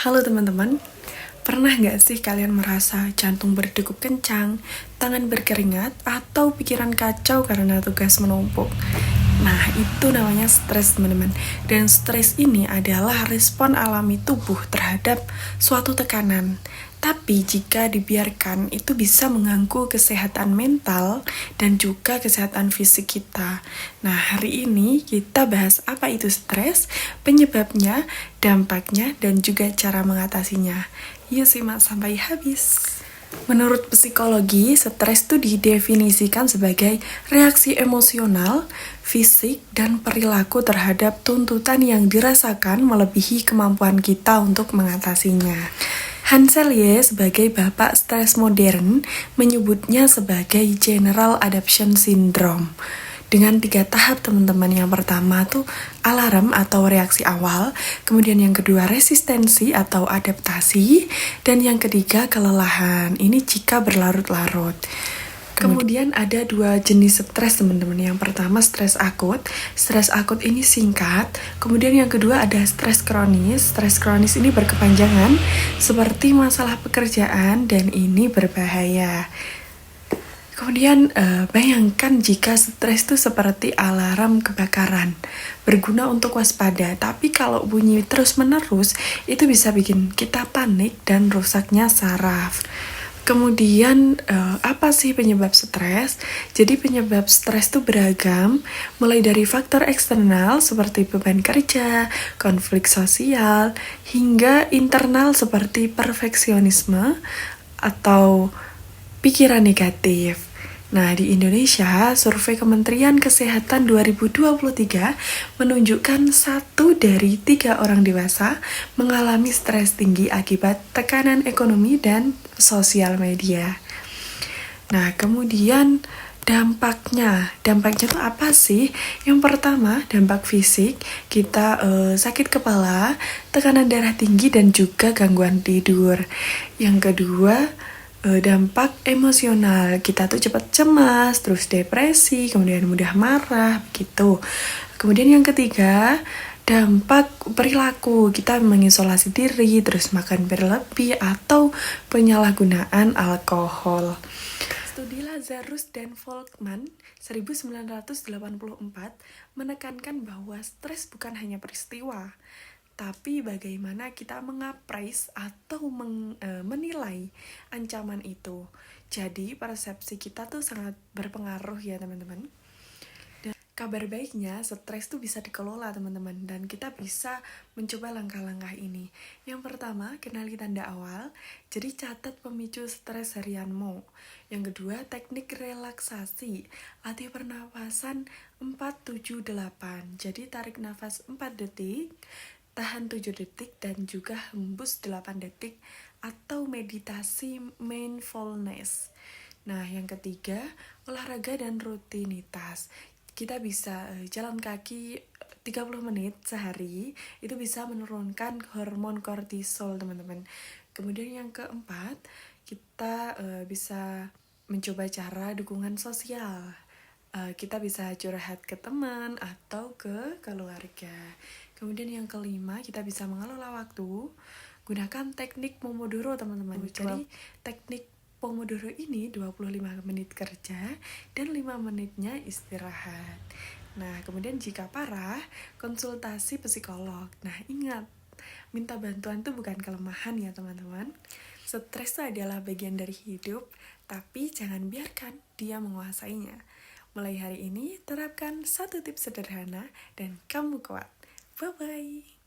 Halo teman-teman, pernah nggak sih kalian merasa jantung berdegup kencang, tangan berkeringat, atau pikiran kacau karena tugas menumpuk? Nah, itu namanya stres teman-teman. Dan stres ini adalah respon alami tubuh terhadap suatu tekanan. Tapi jika dibiarkan, itu bisa mengganggu kesehatan mental dan juga kesehatan fisik kita. Nah, hari ini kita bahas apa itu stres, penyebabnya, dampaknya, dan juga cara mengatasinya. Yuk simak sampai habis. Menurut psikologi, stres itu didefinisikan sebagai reaksi emosional, fisik, dan perilaku terhadap tuntutan yang dirasakan melebihi kemampuan kita untuk mengatasinya. Hans Selye sebagai bapak stres modern menyebutnya sebagai General Adaptation Syndrome. Dengan 3 tahap teman-teman. Yang pertama tuh alarm atau reaksi awal, kemudian yang kedua resistensi atau adaptasi, dan yang ketiga kelelahan. Ini jika berlarut-larut. Kemudian ada 2 jenis stres teman-teman. Yang pertama stres akut. Stres akut ini singkat. Kemudian yang kedua ada stres kronis. Stres kronis ini berkepanjangan seperti masalah pekerjaan dan ini berbahaya. Kemudian bayangkan jika stres itu seperti alarm kebakaran, berguna untuk waspada, tapi kalau bunyi terus-menerus, itu bisa bikin kita panik dan rusaknya saraf. Kemudian apa sih penyebab stres? Jadi penyebab stres itu beragam, mulai dari faktor eksternal seperti beban kerja, konflik sosial, hingga internal seperti perfeksionisme atau pikiran negatif. Nah, di Indonesia, survei Kementerian Kesehatan 2023 menunjukkan 1 dari 3 orang dewasa mengalami stres tinggi akibat tekanan ekonomi dan sosial media. Nah, kemudian dampaknya itu apa sih? Yang pertama, dampak fisik, kita sakit kepala, tekanan darah tinggi, dan juga gangguan tidur. Yang kedua, dampak emosional, kita tuh cepat cemas, terus depresi, kemudian mudah marah, begitu. Kemudian yang ketiga, dampak perilaku, kita mengisolasi diri, terus makan berlebih, atau penyalahgunaan alkohol. Studi Lazarus dan Volkmann 1984 menekankan bahwa stres bukan hanya peristiwa, tapi bagaimana kita mengappraise atau menilai ancaman itu. Jadi persepsi kita tuh sangat berpengaruh ya teman-teman. Dan kabar baiknya stres tuh bisa dikelola teman-teman, dan kita bisa mencoba langkah-langkah ini. Yang pertama, kenali tanda awal. Jadi catat pemicu stres harianmu. Yang kedua, teknik relaksasi. Latih pernapasan 4-7-8. Jadi tarik nafas 4 detik, tahan 7 detik, dan juga hembus 8 detik atau meditasi mindfulness. Nah, yang ketiga, olahraga dan rutinitas. Kita bisa jalan kaki 30 menit sehari, itu bisa menurunkan hormon kortisol, teman-teman. Kemudian yang keempat, kita bisa mencoba cara dukungan sosial. Kita bisa curhat ke teman atau ke keluarga. Kemudian yang kelima, kita bisa mengelola waktu. Gunakan teknik Pomodoro, teman-teman. Jadi teknik Pomodoro ini 25 menit kerja dan 5 menitnya istirahat. Nah, kemudian jika parah, konsultasi psikolog. Nah, ingat, minta bantuan itu bukan kelemahan ya teman-teman. Stres adalah bagian dari hidup, tapi jangan biarkan dia menguasainya. Mulai hari ini, terapkan 1 tips sederhana dan kamu kuat. Bye-bye.